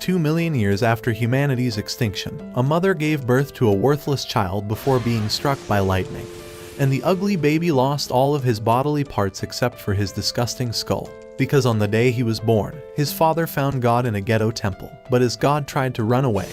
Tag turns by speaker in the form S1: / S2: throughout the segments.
S1: 2 million years after humanity's extinction, a mother gave birth to a worthless child before being struck by lightning. And the ugly baby lost all of his bodily parts except for his disgusting skull. Because on the day he was born, his father found God in a ghetto temple, but as God tried to run away,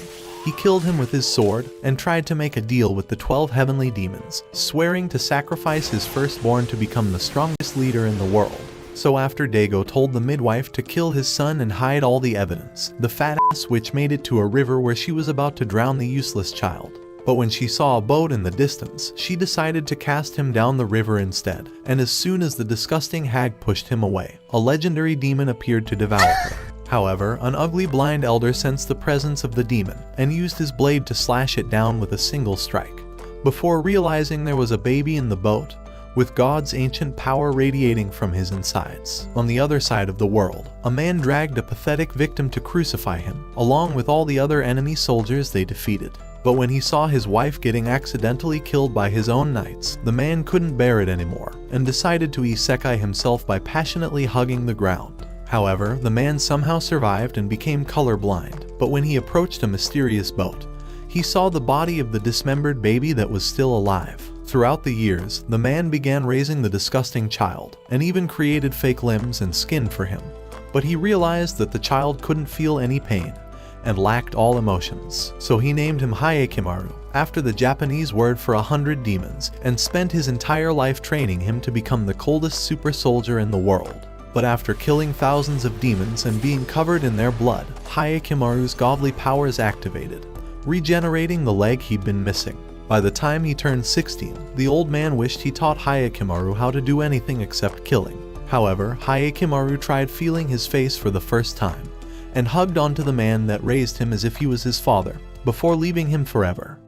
S1: he killed him with his sword and tried to make a deal with the 12 heavenly demons, swearing to sacrifice his firstborn to become the strongest leader in the world. So after Dago told the midwife to kill his son and hide all the evidence, the fat ass witch made it to a river where she was about to drown the useless child. But when she saw a boat in the distance, she decided to cast him down the river instead, and as soon as the disgusting hag pushed him away, a legendary demon appeared to devour her. However, an ugly blind elder sensed the presence of the demon and used his blade to slash it down with a single strike. Before realizing there was a baby in the boat, with God's ancient power radiating from his insides. On the other side of the world, a man dragged a pathetic victim to crucify him, along with all the other enemy soldiers they defeated. But when he saw his wife getting accidentally killed by his own knights, the man couldn't bear it anymore, and decided to isekai himself by passionately hugging the ground. However, the man somehow survived and became colorblind, but when he approached a mysterious boat, he saw the body of the dismembered baby that was still alive. Throughout the years, the man began raising the disgusting child, and even created fake limbs and skin for him. But he realized that the child couldn't feel any pain, and lacked all emotions. So he named him Hyakimaru, after the Japanese word for 100 demons, and spent his entire life training him to become the coldest super soldier in the world. But after killing thousands of demons and being covered in their blood, Hyakimaru's godly powers activated, regenerating the leg he'd been missing. By the time he turned 16, the old man wished he taught Hyakimaru how to do anything except killing. However, Hyakimaru tried feeling his face for the first time, and hugged onto the man that raised him as if he was his father, before leaving him forever.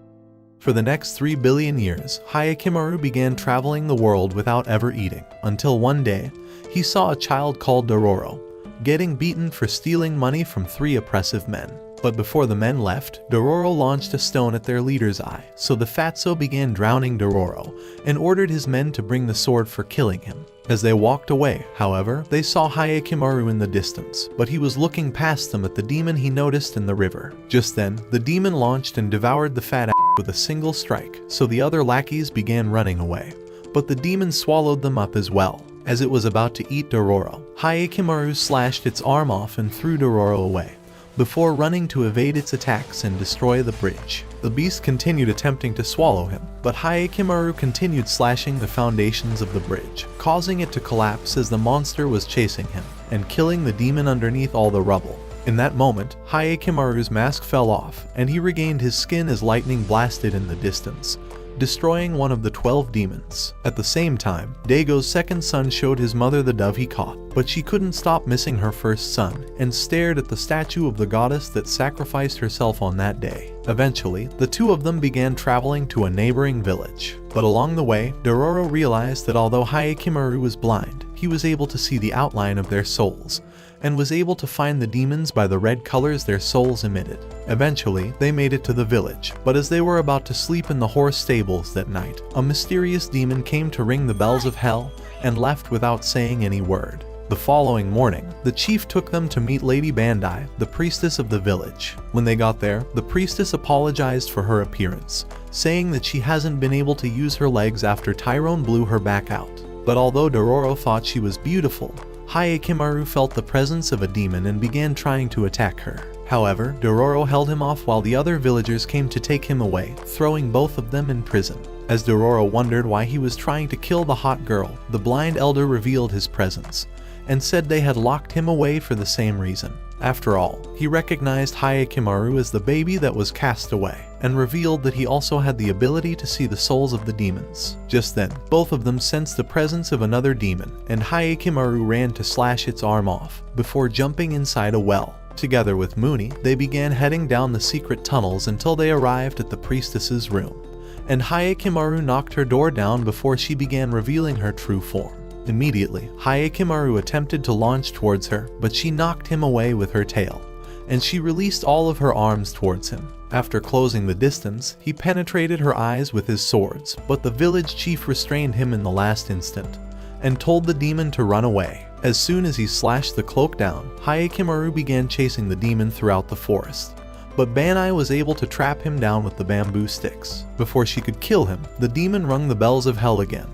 S1: For the next 3 billion years, Hyakimaru began traveling the world without ever eating, until one day, he saw a child called Dororo, getting beaten for stealing money from 3 oppressive men. But before the men left, Dororo launched a stone at their leader's eye, so the fatso began drowning Dororo, and ordered his men to bring the sword for killing him. As they walked away, however, they saw Hyakimaru in the distance, but he was looking past them at the demon he noticed in the river. Just then, the demon launched and devoured the fat ass with a single strike, so the other lackeys began running away. But the demon swallowed them up as well. As it was about to eat Dororo, Hyakimaru slashed its arm off and threw Dororo away, before running to evade its attacks and destroy the bridge. The beast continued attempting to swallow him, but Hyakimaru continued slashing the foundations of the bridge, causing it to collapse as the monster was chasing him, and killing the demon underneath all the rubble. In that moment, Hyakimaru's mask fell off, and he regained his skin as lightning blasted in the distance, destroying one of the 12 demons. At the same time, Dago's second son showed his mother the dove he caught, but she couldn't stop missing her first son, and stared at the statue of the goddess that sacrificed herself on that day. Eventually, the two of them began traveling to a neighboring village. But along the way, Dororo realized that although Hyakimaru was blind, he was able to see the outline of their souls, and was able to find the demons by the red colors their souls emitted. Eventually, they made it to the village, but as they were about to sleep in the horse stables that night, a mysterious demon came to ring the bells of hell and left without saying any word. The following morning, the chief took them to meet Lady Bandai, the priestess of the village. When they got there, the priestess apologized for her appearance, saying that she hasn't been able to use her legs after Tyrone blew her back out. But although Dororo thought she was beautiful, Hyakimaru felt the presence of a demon and began trying to attack her. However, Dororo held him off while the other villagers came to take him away, throwing both of them in prison. As Dororo wondered why he was trying to kill the hot girl, the blind elder revealed his presence, and said they had locked him away for the same reason. After all, he recognized Hyakimaru as the baby that was cast away, and revealed that he also had the ability to see the souls of the demons. Just then, both of them sensed the presence of another demon, and Hyakimaru ran to slash its arm off, before jumping inside a well. Together with Muni, they began heading down the secret tunnels until they arrived at the priestess's room, and Hyakimaru knocked her door down before she began revealing her true form. Immediately, Hyakimaru attempted to launch towards her, but she knocked him away with her tail, and she released all of her arms towards him. After closing the distance, he penetrated her eyes with his swords, but the village chief restrained him in the last instant, and told the demon to run away. As soon as he slashed the cloak down, Hyakimaru began chasing the demon throughout the forest. But Banai was able to trap him down with the bamboo sticks. Before she could kill him, the demon rung the bells of hell again.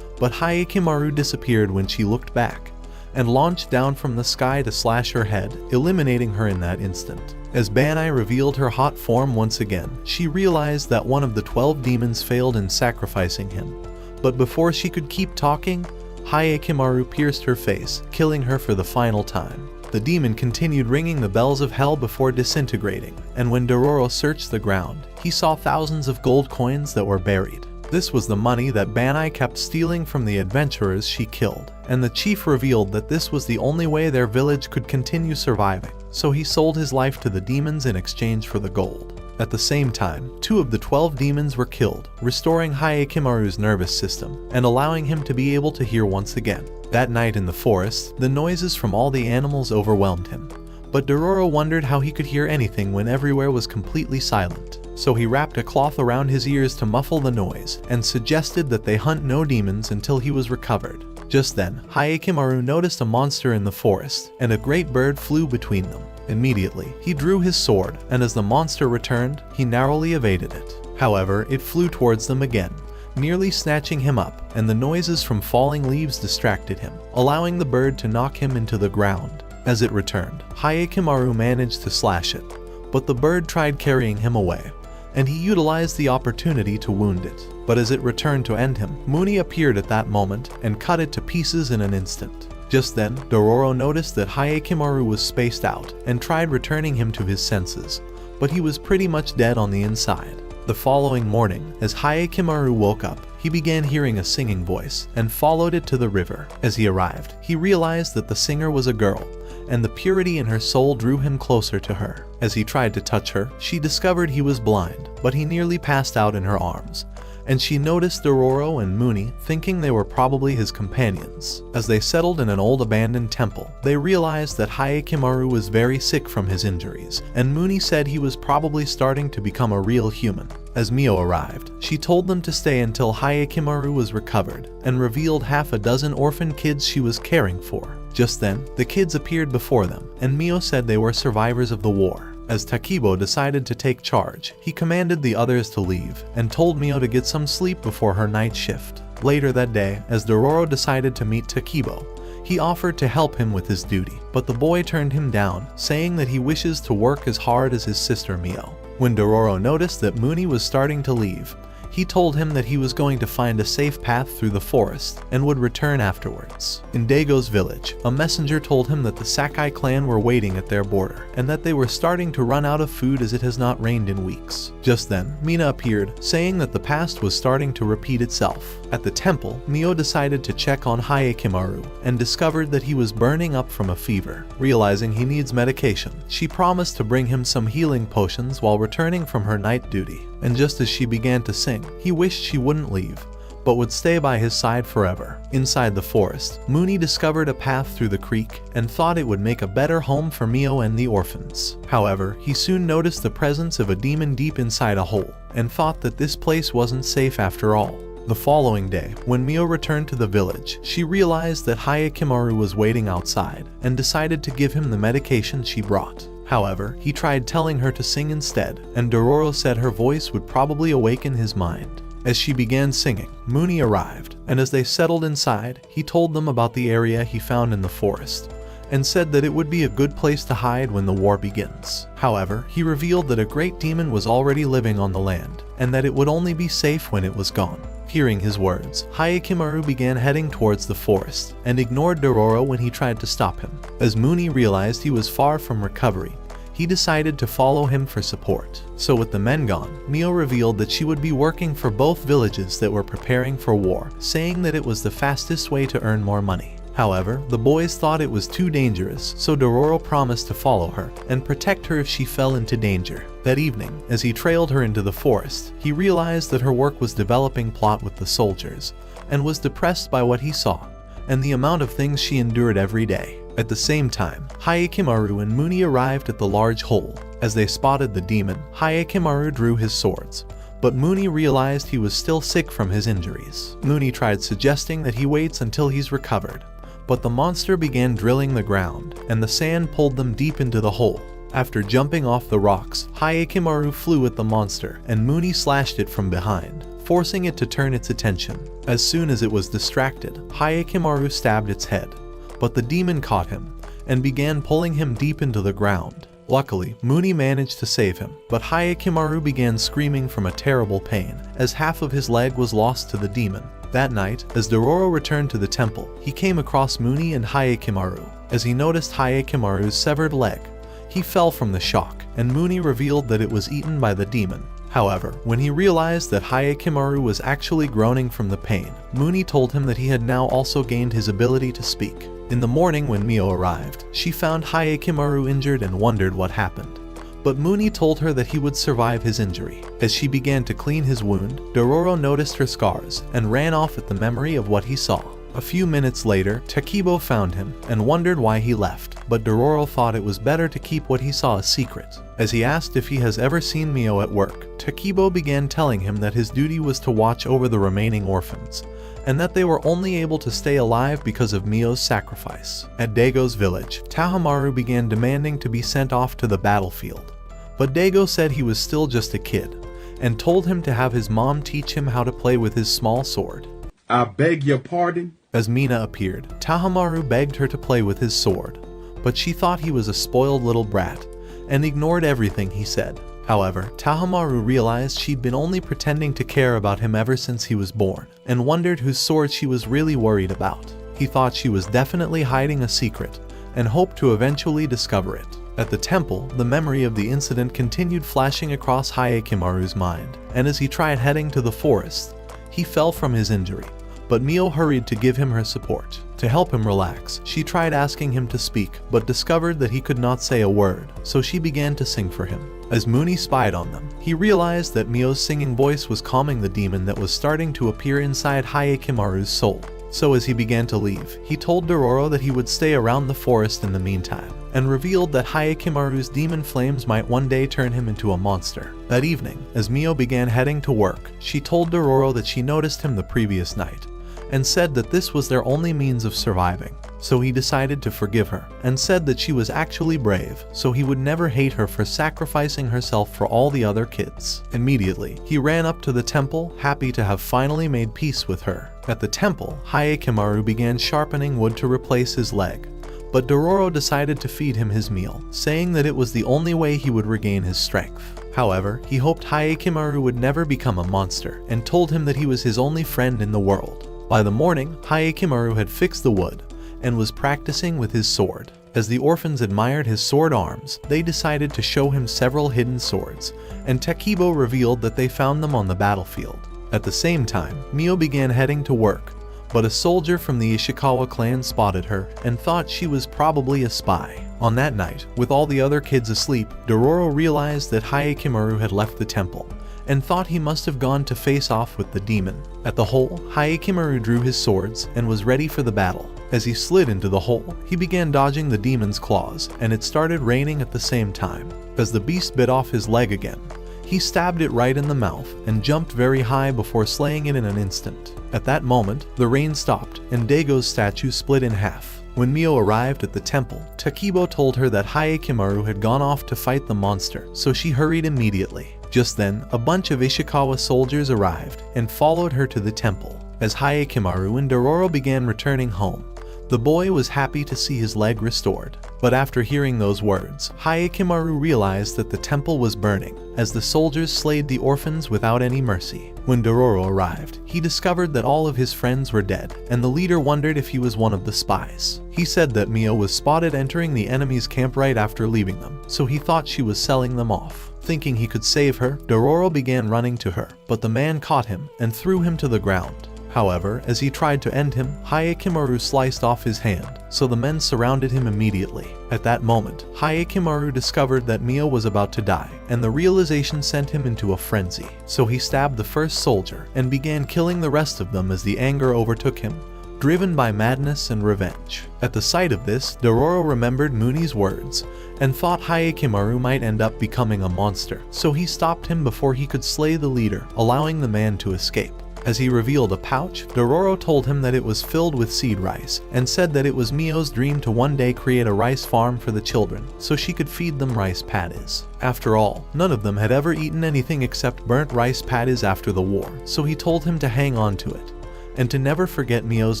S1: But Hyakimaru disappeared when she looked back, and launched down from the sky to slash her head, eliminating her in that instant. As Banai revealed her hot form once again, she realized that one of the 12 demons failed in sacrificing him. But before she could keep talking, Hyakimaru pierced her face, killing her for the final time. The demon continued ringing the bells of hell before disintegrating, and when Dororo searched the ground, he saw thousands of gold coins that were buried. This was the money that Banai kept stealing from the adventurers she killed, and the chief revealed that this was the only way their village could continue surviving, so he sold his life to the demons in exchange for the gold. At the same time, 2 of the 12 demons were killed, restoring Hyakimaru's nervous system and allowing him to be able to hear once again. That night in the forest, the noises from all the animals overwhelmed him, but Dororo wondered how he could hear anything when everywhere was completely silent. So he wrapped a cloth around his ears to muffle the noise and suggested that they hunt no demons until he was recovered. Just then, Hyakimaru noticed a monster in the forest, and a great bird flew between them. Immediately, he drew his sword, and as the monster returned, he narrowly evaded it. However, it flew towards them again, nearly snatching him up, and the noises from falling leaves distracted him, allowing the bird to knock him into the ground. As it returned, Hyakimaru managed to slash it, but the bird tried carrying him away, and he utilized the opportunity to wound it. But as it returned to end him, Muni appeared at that moment and cut it to pieces in an instant. Just then, Dororo noticed that Hyakimaru was spaced out and tried returning him to his senses, but he was pretty much dead on the inside. The following morning, as Hyakimaru woke up, he began hearing a singing voice and followed it to the river. As he arrived, he realized that the singer was a girl, and the purity in her soul drew him closer to her. As he tried to touch her, she discovered he was blind, but he nearly passed out in her arms, and she noticed Dororo and Muni, thinking they were probably his companions. As they settled in an old abandoned temple, they realized that Hyakimaru was very sick from his injuries, and Muni said he was probably starting to become a real human. As Mio arrived, she told them to stay until Hyakimaru was recovered, and revealed half a dozen orphan kids she was caring for. Just then, the kids appeared before them, and Mio said they were survivors of the war. As Takibo decided to take charge, he commanded the others to leave, and told Mio to get some sleep before her night shift. Later that day, as Dororo decided to meet Takibo, he offered to help him with his duty, but the boy turned him down, saying that he wishes to work as hard as his sister Mio. When Dororo noticed that Muni was starting to leave, he told him that he was going to find a safe path through the forest and would return afterwards. In Dago's village, a messenger told him that the Sakai clan were waiting at their border and that they were starting to run out of food as it has not rained in weeks. Just then, Mina appeared, saying that the past was starting to repeat itself. At the temple, Mio decided to check on Hyakimaru and discovered that he was burning up from a fever. Realizing he needs medication, she promised to bring him some healing potions while returning from her night duty. And just as she began to sing, he wished she wouldn't leave, but would stay by his side forever. Inside the forest, Muni discovered a path through the creek and thought it would make a better home for Mio and the orphans. However, he soon noticed the presence of a demon deep inside a hole, and thought that this place wasn't safe after all. The following day, when Mio returned to the village, she realized that Hyakimaru was waiting outside, and decided to give him the medication she brought. However, he tried telling her to sing instead, and Dororo said her voice would probably awaken his mind. As she began singing, Muni arrived, and as they settled inside, he told them about the area he found in the forest, and said that it would be a good place to hide when the war begins. However, he revealed that a great demon was already living on the land, and that it would only be safe when it was gone. Hearing his words, Hyakimaru began heading towards the forest, and ignored Dororo when he tried to stop him. As Muni realized he was far from recovery, he decided to follow him for support. So with the men gone, Mio revealed that she would be working for both villages that were preparing for war, saying that it was the fastest way to earn more money. However, the boys thought it was too dangerous, so Dororo promised to follow her and protect her if she fell into danger. That evening, as he trailed her into the forest, he realized that her work was developing plot with the soldiers, and was depressed by what he saw, and the amount of things she endured every day. At the same time, Hyakimaru and Muni arrived at the large hole. As they spotted the demon, Hyakimaru drew his swords, but Muni realized he was still sick from his injuries. Muni tried suggesting that he waits until he's recovered, but the monster began drilling the ground, and the sand pulled them deep into the hole. After jumping off the rocks, Hyakimaru flew at the monster, and Mooney slashed it from behind, forcing it to turn its attention. As soon as it was distracted, Hyakimaru stabbed its head, but the demon caught him, and began pulling him deep into the ground. Luckily, Mooney managed to save him, but Hyakimaru began screaming from a terrible pain, as half of his leg was lost to the demon. That night, as Dororo returned to the temple, he came across Mooney and Hyakimaru. As he noticed Hyakimaru's severed leg, he fell from the shock, and Mooney revealed that it was eaten by the demon. However, when he realized that Hyakimaru was actually groaning from the pain, Mooney told him that he had now also gained his ability to speak. In the morning when Mio arrived, she found Hyakimaru injured and wondered what happened. But Mooney told her that he would survive his injury. As she began to clean his wound, Dororo noticed her scars and ran off at the memory of what he saw. A few minutes later, Takibo found him and wondered why he left, but Dororo thought it was better to keep what he saw a secret. As he asked if he has ever seen Mio at work, Takibo began telling him that his duty was to watch over the remaining orphans, and that they were only able to stay alive because of Mio's sacrifice. At Dago's village, Tahamaru began demanding to be sent off to the battlefield, but Dago said he was still just a kid, and told him to have his mom teach him how to play with his small sword.
S2: I beg your pardon?
S1: As Mina appeared, Tahamaru begged her to play with his sword, but she thought he was a spoiled little brat, and ignored everything he said. However, Tahamaru realized she'd been only pretending to care about him ever since he was born, and wondered whose sword she was really worried about. He thought she was definitely hiding a secret, and hoped to eventually discover it. At the temple, the memory of the incident continued flashing across Hyakimaru's mind, and as he tried heading to the forest, he fell from his injury. But Mio hurried to give him her support. To help him relax, she tried asking him to speak, but discovered that he could not say a word, so she began to sing for him. As Mooney spied on them, he realized that Mio's singing voice was calming the demon that was starting to appear inside Hyakimaru's soul. So as he began to leave, he told Dororo that he would stay around the forest in the meantime, and revealed that Hyakimaru's demon flames might one day turn him into a monster. That evening, as Mio began heading to work, she told Dororo that she noticed him the previous night, and said that this was their only means of surviving. So he decided to forgive her, and said that she was actually brave, so he would never hate her for sacrificing herself for all the other kids. Immediately, he ran up to the temple, happy to have finally made peace with her. At the temple, Hyakimaru began sharpening wood to replace his leg, but Dororo decided to feed him his meal, saying that it was the only way he would regain his strength. However, he hoped Hyakimaru would never become a monster, and told him that he was his only friend in the world. By the morning, Hyakimaru had fixed the wood, and was practicing with his sword. As the orphans admired his sword arms, they decided to show him several hidden swords, and Takibo revealed that they found them on the battlefield. At the same time, Mio began heading to work, but a soldier from the Ishikawa clan spotted her and thought she was probably a spy. On that night, with all the other kids asleep, Dororo realized that Hyakimaru had left the temple, and thought he must have gone to face off with the demon. At the hole, Hyakimaru drew his swords and was ready for the battle. As he slid into the hole, he began dodging the demon's claws, and it started raining at the same time. As the beast bit off his leg again, he stabbed it right in the mouth and jumped very high before slaying it in an instant. At that moment, the rain stopped and Dago's statue split in half. When Mio arrived at the temple, Takibo told her that Hyakimaru had gone off to fight the monster, so she hurried immediately. Just then, a bunch of Ishikawa soldiers arrived and followed her to the temple. As Hyakimaru and Dororo began returning home, the boy was happy to see his leg restored. But after hearing those words, Hyakimaru realized that the temple was burning, as the soldiers slayed the orphans without any mercy. When Dororo arrived, he discovered that all of his friends were dead, and the leader wondered if he was one of the spies. He said that Mio was spotted entering the enemy's camp right after leaving them, so he thought she was selling them off. Thinking he could save her, Dororo began running to her, but the man caught him and threw him to the ground. However, as he tried to end him, Hyakimaru sliced off his hand, so the men surrounded him immediately. At that moment, Hyakimaru discovered that Mio was about to die, and the realization sent him into a frenzy. So he stabbed the first soldier and began killing the rest of them as the anger overtook him, driven by madness and revenge. At the sight of this, Dororo remembered Mooney's words and thought Hyakimaru might end up becoming a monster, so he stopped him before he could slay the leader, allowing the man to escape. As he revealed a pouch, Dororo told him that it was filled with seed rice, and said that it was Mio's dream to one day create a rice farm for the children, so she could feed them rice patties. After all, none of them had ever eaten anything except burnt rice patties after the war, so he told him to hang on to it, and to never forget Mio's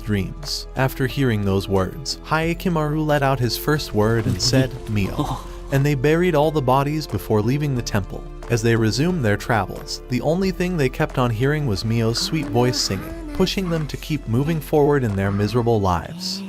S1: dreams. After hearing those words, Hyakimaru let out his first word and said, Mio, and they buried all the bodies before leaving the temple. As they resumed their travels, the only thing they kept on hearing was Mio's sweet voice singing, pushing them to keep moving forward in their miserable lives.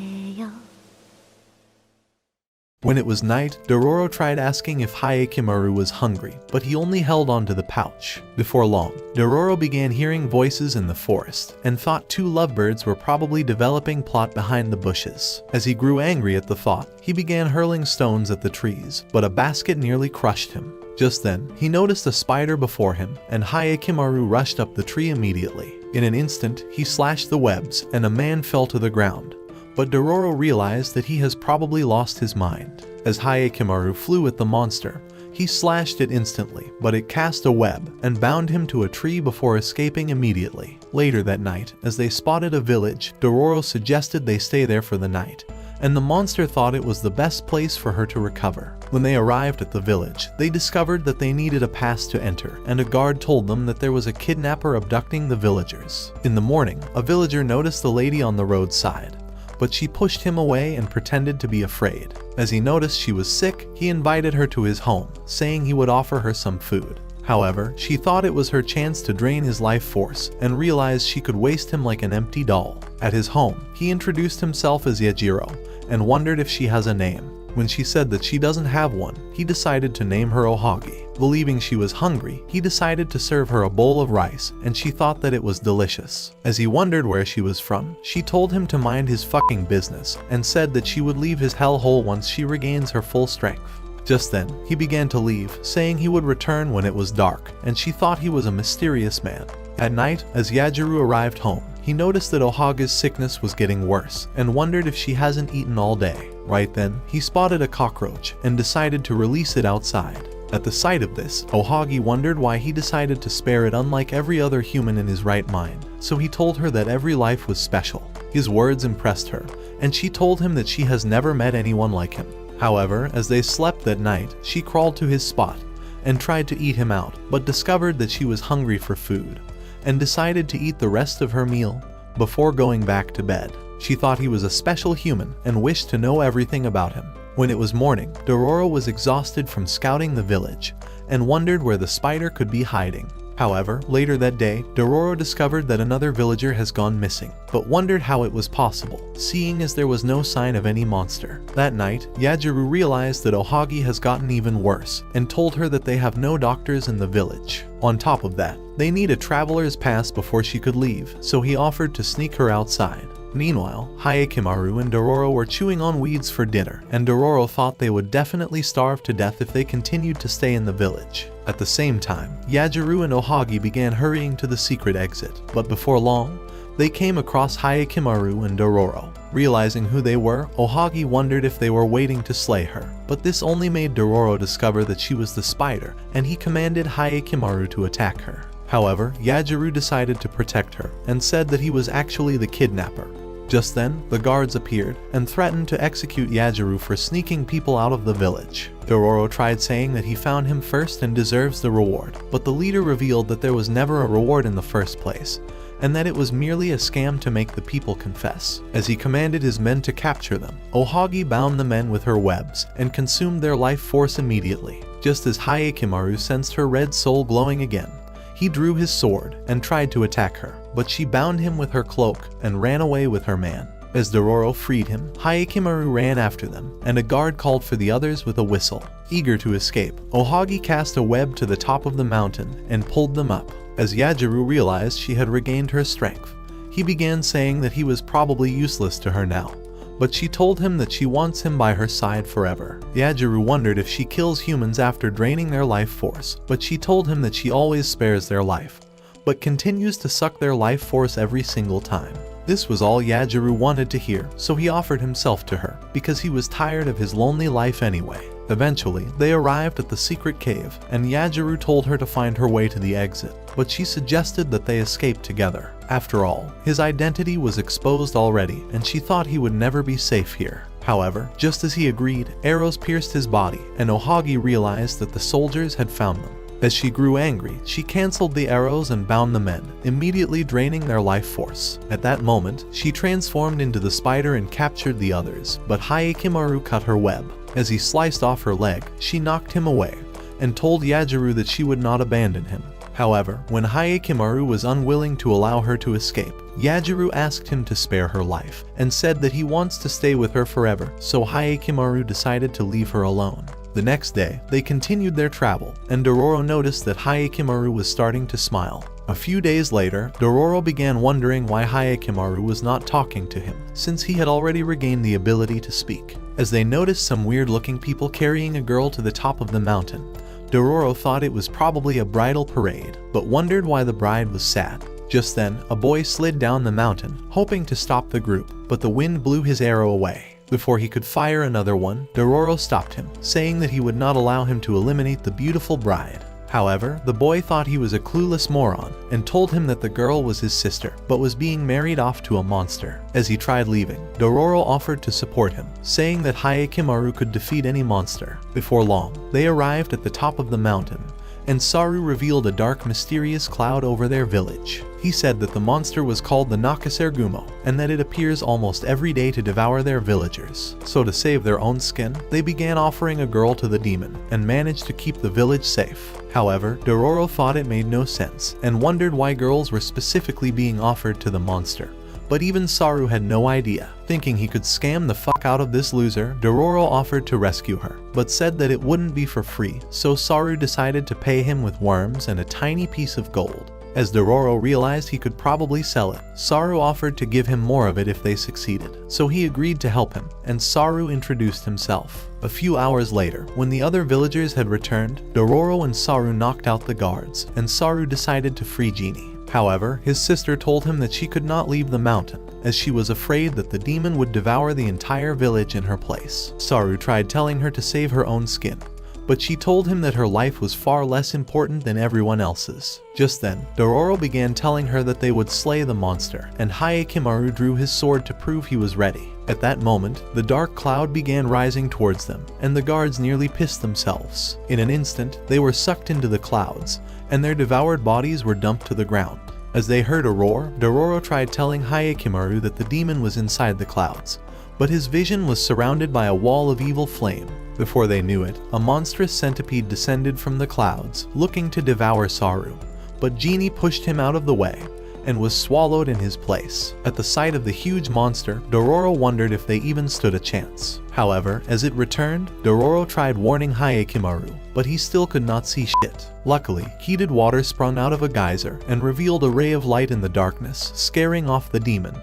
S1: When it was night, Dororo tried asking if Hyakimaru was hungry, but he only held on to the pouch. Before long, Dororo began hearing voices in the forest, and thought two lovebirds were probably developing plot behind the bushes. As he grew angry at the thought, he began hurling stones at the trees, but a basket nearly crushed him. Just then, he noticed a spider before him, and Hyakimaru rushed up the tree immediately. In an instant, he slashed the webs, and a man fell to the ground. But Dororo realized that he has probably lost his mind. As Hyakimaru flew at the monster, he slashed it instantly, but it cast a web and bound him to a tree before escaping immediately. Later that night, as they spotted a village, Dororo suggested they stay there for the night, and the monster thought it was the best place for her to recover. When they arrived at the village, they discovered that they needed a pass to enter, and a guard told them that there was a kidnapper abducting the villagers. In the morning, a villager noticed the lady on the roadside, but she pushed him away and pretended to be afraid. As he noticed she was sick, he invited her to his home, saying he would offer her some food. However, she thought it was her chance to drain his life force, and realized she could waste him like an empty doll. At his home, he introduced himself as Yajiro, and wondered if she has a name. When she said that she doesn't have one, he decided to name her Ohagi. Believing she was hungry, he decided to serve her a bowl of rice, and she thought that it was delicious. As he wondered where she was from, she told him to mind his fucking business, and said that she would leave his hellhole once she regains her full strength. Just then, he began to leave, saying he would return when it was dark, and she thought he was a mysterious man. At night, as Yajiro arrived home, he noticed that Ohagi's sickness was getting worse, and wondered if she hasn't eaten all day. Right then, he spotted a cockroach, and decided to release it outside. At the sight of this, Ohagi wondered why he decided to spare it unlike every other human in his right mind, so he told her that every life was special. His words impressed her, and she told him that she has never met anyone like him. However, as they slept that night, she crawled to his spot, and tried to eat him out, but discovered that she was hungry for food, and decided to eat the rest of her meal before going back to bed. She thought he was a special human, and wished to know everything about him. When it was morning, Dororo was exhausted from scouting the village, and wondered where the spider could be hiding. However, later that day, Dororo discovered that another villager has gone missing, but wondered how it was possible, seeing as there was no sign of any monster. That night, Yajiro realized that Ohagi has gotten even worse, and told her that they have no doctors in the village. On top of that, they need a traveler's pass before she could leave, so he offered to sneak her outside. Meanwhile, Hyakimaru and Dororo were chewing on weeds for dinner, and Dororo thought they would definitely starve to death if they continued to stay in the village. At the same time, Yajiro and Ohagi began hurrying to the secret exit, but before long, they came across Hyakimaru and Dororo. Realizing who they were, Ohagi wondered if they were waiting to slay her, but this only made Dororo discover that she was the spider, and he commanded Hyakimaru to attack her. However, Yajiro decided to protect her, and said that he was actually the kidnapper. Just then, the guards appeared, and threatened to execute Yajiro for sneaking people out of the village. Dororo tried saying that he found him first and deserves the reward, but the leader revealed that there was never a reward in the first place, and that it was merely a scam to make the people confess. As he commanded his men to capture them, Ohagi bound the men with her webs, and consumed their life force immediately. Just as Hyakimaru sensed her red soul glowing again, he drew his sword and tried to attack her, but she bound him with her cloak and ran away with her man. As Dororo freed him, Hyakimaru ran after them, and a guard called for the others with a whistle. Eager to escape, Ohagi cast a web to the top of the mountain and pulled them up. As Yajiro realized she had regained her strength, he began saying that he was probably useless to her now, but she told him that she wants him by her side forever. Yajiro wondered if she kills humans after draining their life force, but she told him that she always spares their life, but continues to suck their life force every single time. This was all Yajiro wanted to hear, so he offered himself to her, because he was tired of his lonely life anyway. Eventually, they arrived at the secret cave, and Yajuru told her to find her way to the exit, but she suggested that they escape together. After all, his identity was exposed already, and she thought he would never be safe here. However, just as he agreed, arrows pierced his body, and Ohagi realized that the soldiers had found them. As she grew angry, she cancelled the arrows and bound the men, immediately draining their life force. At that moment, she transformed into the spider and captured the others, but Hyakimaru cut her web. As he sliced off her leg, she knocked him away, and told Yajuru that she would not abandon him. However, when Hyakimaru was unwilling to allow her to escape, Yajuru asked him to spare her life, and said that he wants to stay with her forever, so Hyakimaru decided to leave her alone. The next day, they continued their travel, and Dororo noticed that Hyakimaru was starting to smile. A few days later, Dororo began wondering why Hyakimaru was not talking to him, since he had already regained the ability to speak. As they noticed some weird-looking people carrying a girl to the top of the mountain, Dororo thought it was probably a bridal parade, but wondered why the bride was sad. Just then, a boy slid down the mountain, hoping to stop the group, but the wind blew his arrow away. Before he could fire another one, Dororo stopped him, saying that he would not allow him to eliminate the beautiful bride. However, the boy thought he was a clueless moron, and told him that the girl was his sister, but was being married off to a monster. As he tried leaving, Dororo offered to support him, saying that Hyakimaru could defeat any monster. Before long, they arrived at the top of the mountain, and Saru revealed a dark, mysterious cloud over their village. He said that the monster was called the Nakasergumo, and that it appears almost every day to devour their villagers. So to save their own skin, they began offering a girl to the demon, and managed to keep the village safe. However, Dororo thought it made no sense, and wondered why girls were specifically being offered to the monster. But even Saru had no idea. Thinking he could scam the fuck out of this loser, Dororo offered to rescue her, but said that it wouldn't be for free, so Saru decided to pay him with worms and a tiny piece of gold. As Dororo realized he could probably sell it, Saru offered to give him more of it if they succeeded, so he agreed to help him, and Saru introduced himself. A few hours later, when the other villagers had returned, Dororo and Saru knocked out the guards, and Saru decided to free Genie. However, his sister told him that she could not leave the mountain, as she was afraid that the demon would devour the entire village in her place. Saru tried telling her to save her own skin, but she told him that her life was far less important than everyone else's. Just then, Dororo began telling her that they would slay the monster, and Hyakimaru drew his sword to prove he was ready. At that moment, the dark cloud began rising towards them, and the guards nearly pissed themselves. In an instant, they were sucked into the clouds, and their devoured bodies were dumped to the ground. As they heard a roar, Dororo tried telling Hyakimaru that the demon was inside the clouds, but his vision was surrounded by a wall of evil flame. Before they knew it, a monstrous centipede descended from the clouds, looking to devour Saru, but Genie pushed him out of the way, and was swallowed in his place. At the sight of the huge monster, Dororo wondered if they even stood a chance. However, as it returned, Dororo tried warning Hyakimaru, but he still could not see shit. Luckily, heated water sprung out of a geyser and revealed a ray of light in the darkness, scaring off the demon,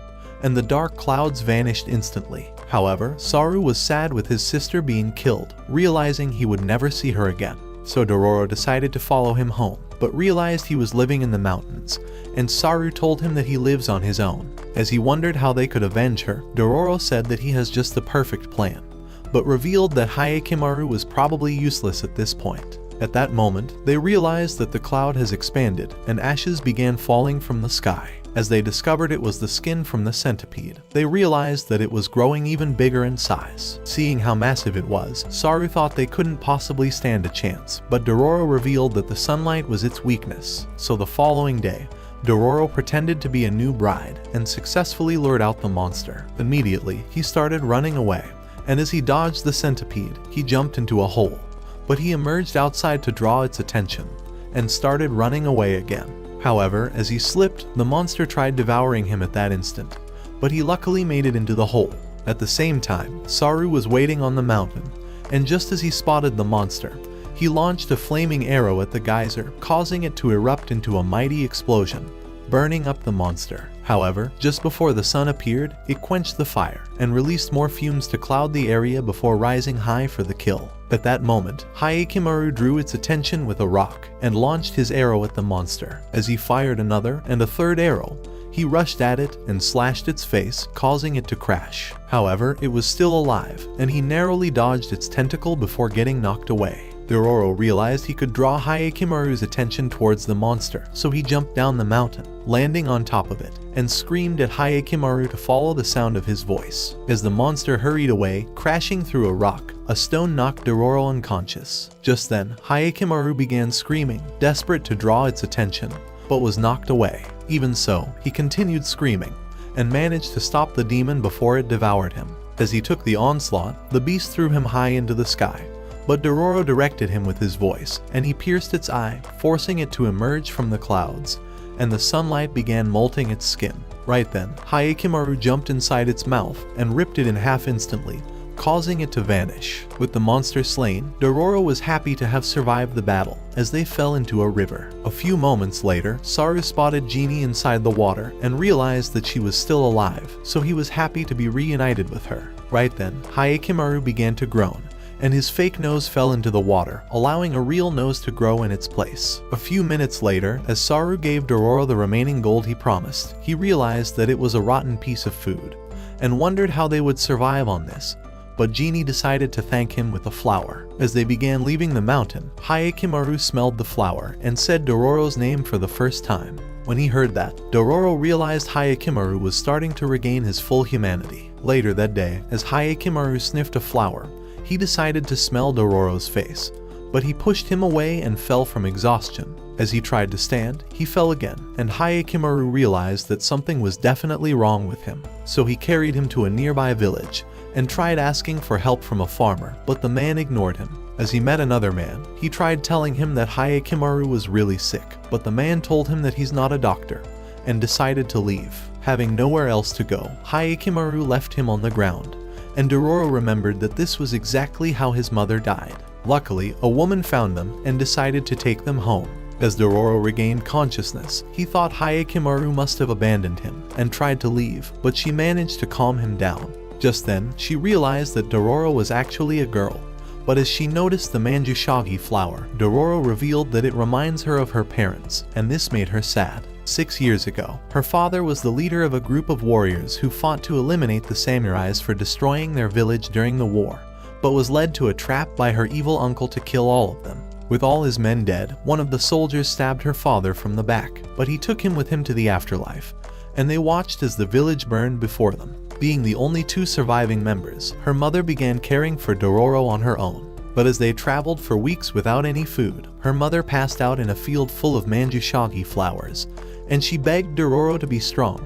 S1: and the dark clouds vanished instantly. However, Saru was sad with his sister being killed, realizing he would never see her again. So Dororo decided to follow him home, but realized he was living in the mountains, and Saru told him that he lives on his own. As he wondered how they could avenge her, Dororo said that he has just the perfect plan, but revealed that Hyakimaru was probably useless at this point. At that moment, they realized that the cloud has expanded, and ashes began falling from the sky. As they discovered it was the skin from the centipede, they realized that it was growing even bigger in size. Seeing how massive it was, Saru thought they couldn't possibly stand a chance, but Dororo revealed that the sunlight was its weakness. So the following day, Dororo pretended to be a new bride and successfully lured out the monster. Immediately, he started running away, and as he dodged the centipede, he jumped into a hole. But he emerged outside to draw its attention, and started running away again. However, as he slipped, the monster tried devouring him at that instant, but he luckily made it into the hole. At the same time, Saru was waiting on the mountain, and just as he spotted the monster, he launched a flaming arrow at the geyser, causing it to erupt into a mighty explosion, burning up the monster. However, just before the sun appeared, it quenched the fire and released more fumes to cloud the area before rising high for the kill. At that moment, Hyakimaru drew its attention with a rock and launched his arrow at the monster. As he fired another and a third arrow, He rushed at it and slashed its face, causing it to crash. However, it was still alive, and he narrowly dodged its tentacle before getting knocked away. Dororo realized he could draw Hayakimaru's attention towards the monster, so he jumped down the mountain, landing on top of it, and screamed at Hayakimaru to follow the sound of his voice. As the monster hurried away, crashing through a rock, a stone knocked Dororo unconscious. Just then, Hayakimaru began screaming, desperate to draw its attention, but was knocked away. Even so, he continued screaming, and managed to stop the demon before it devoured him. As he took the onslaught, the beast threw him high into the sky. But Dororo directed him with his voice, and he pierced its eye, forcing it to emerge from the clouds, and the sunlight began molting its skin. Right then, Hayakimaru jumped inside its mouth and ripped it in half instantly, causing it to vanish. With the monster slain, Dororo was happy to have survived the battle, as they fell into a river. A few moments later, Saru spotted Genie inside the water and realized that she was still alive, so he was happy to be reunited with her. Right then, Hayakimaru began to groan, and his fake nose fell into the water, allowing a real nose to grow in its place. A few minutes later, as Saru gave Dororo the remaining gold he promised, he realized that it was a rotten piece of food, and wondered how they would survive on this. But Genie decided to thank him with a flower. As they began leaving the mountain, Hayakimaru smelled the flower and said Dororo's name for the first time. When he heard that, Dororo realized Hayakimaru was starting to regain his full humanity. Later that day, as Hayakimaru sniffed a flower, he decided to smell Dororo's face, but he pushed him away and fell from exhaustion. As he tried to stand, he fell again, and Hayakimaru realized that something was definitely wrong with him. So he carried him to a nearby village, and tried asking for help from a farmer, but the man ignored him. As he met another man, he tried telling him that Hayakimaru was really sick, but the man told him that he's not a doctor, and decided to leave. Having nowhere else to go, Hayakimaru left him on the ground, and Dororo remembered that this was exactly how his mother died. Luckily, a woman found them and decided to take them home. As Dororo regained consciousness, he thought Hayakimaru must have abandoned him and tried to leave, but she managed to calm him down. Just then, she realized that Dororo was actually a girl, but as she noticed the Manjushagi flower, Dororo revealed that it reminds her of her parents, and this made her sad. 6 years ago, her father was the leader of a group of warriors who fought to eliminate the samurais for destroying their village during the war, but was led to a trap by her evil uncle to kill all of them. With all his men dead, one of the soldiers stabbed her father from the back, but he took him with him to the afterlife, and they watched as the village burned before them. Being the only 2 surviving members, her mother began caring for Dororo on her own. But as they traveled for weeks without any food, her mother passed out in a field full of Manjushagi flowers, and she begged Dororo to be strong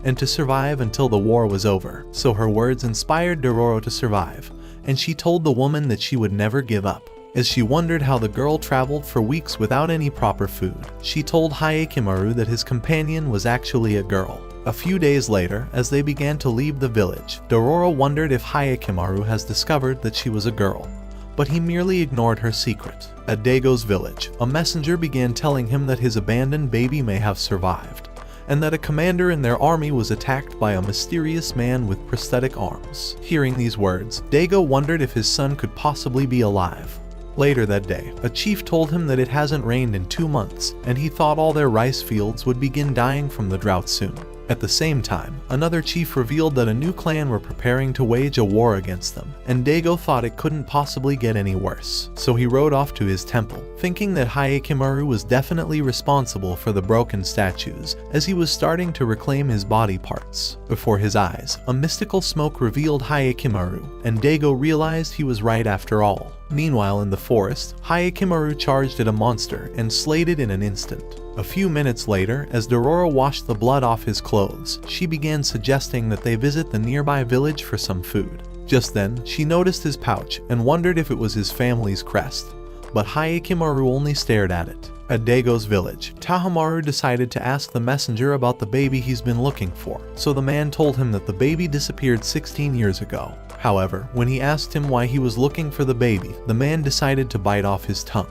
S1: and to survive until the war was over. So her words inspired Dororo to survive, and she told the woman that she would never give up. As she wondered how the girl traveled for weeks without any proper food, she told Hayakimaru that his companion was actually a girl. A few days later, as they began to leave the village, Dororo wondered if Hayakimaru has discovered that she was a girl, but he merely ignored her secret. At Daigo's village, a messenger began telling him that his abandoned baby may have survived, and that a commander in their army was attacked by a mysterious man with prosthetic arms. Hearing these words, Daigo wondered if his son could possibly be alive. Later that day, a chief told him that it hasn't rained in 2 months, and he thought all their rice fields would begin dying from the drought soon. At the same time, another chief revealed that a new clan were preparing to wage a war against them, and Daigo thought it couldn't possibly get any worse. So he rode off to his temple, thinking that Hayakimaru was definitely responsible for the broken statues, as he was starting to reclaim his body parts. Before his eyes, a mystical smoke revealed Hayakimaru, and Daigo realized he was right after all. Meanwhile, in the forest, Hayakimaru charged at a monster and slayed it in an instant. A few minutes later, as Dororo washed the blood off his clothes, she began suggesting that they visit the nearby village for some food. Just then, she noticed his pouch and wondered if it was his family's crest, but Hayakimaru only stared at it. At Daigo's village, Tahamaru decided to ask the messenger about the baby he's been looking for, so the man told him that the baby disappeared 16 years ago. However, when he asked him why he was looking for the baby, the man decided to bite off his tongue,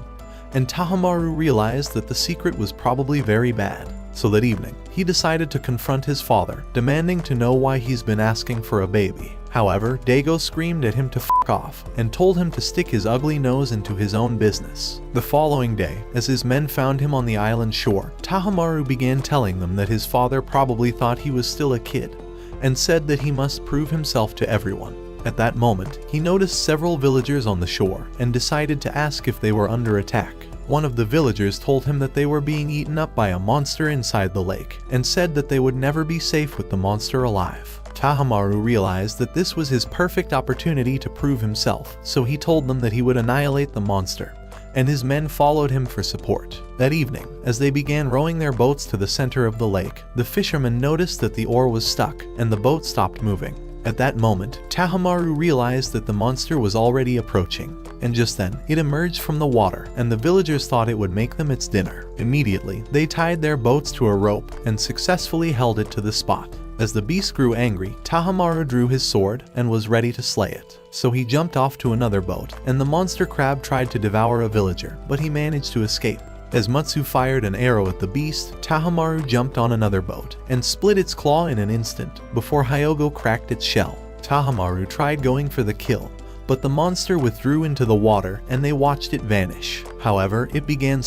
S1: and Tahamaru realized that the secret was probably very bad. So that evening, he decided to confront his father, demanding to know why he's been asking for a baby. However, Dago screamed at him to f*** off and told him to stick his ugly nose into his own business. The following day, as his men found him on the island shore, Tahamaru began telling them that his father probably thought he was still a kid and said that he must prove himself to everyone. At that moment, he noticed several villagers on the shore and decided to ask if they were under attack. One of the villagers told him that they were being eaten up by a monster inside the lake and said that they would never be safe with the monster alive. Tahamaru realized that this was his perfect opportunity to prove himself, so he told them that he would annihilate the monster, and his men followed him for support. That evening, as they began rowing their boats to the center of the lake, the fishermen noticed that the oar was stuck and the boat stopped moving. At that moment, Tahamaru realized that the monster was already approaching, and just then, it emerged from the water and the villagers thought it would make them its dinner. Immediately, they tied their boats to a rope and successfully held it to the spot. As the beast grew angry, Tahamaru drew his sword and was ready to slay it. So he jumped off to another boat, and the monster crab tried to devour a villager, but he managed to escape. As Mutsu fired an arrow at the beast, Tahamaru jumped on another boat and split its claw in an instant before Hyogo cracked its shell. Tahamaru tried going for the kill, but the monster withdrew into the water and they watched it vanish. However, it began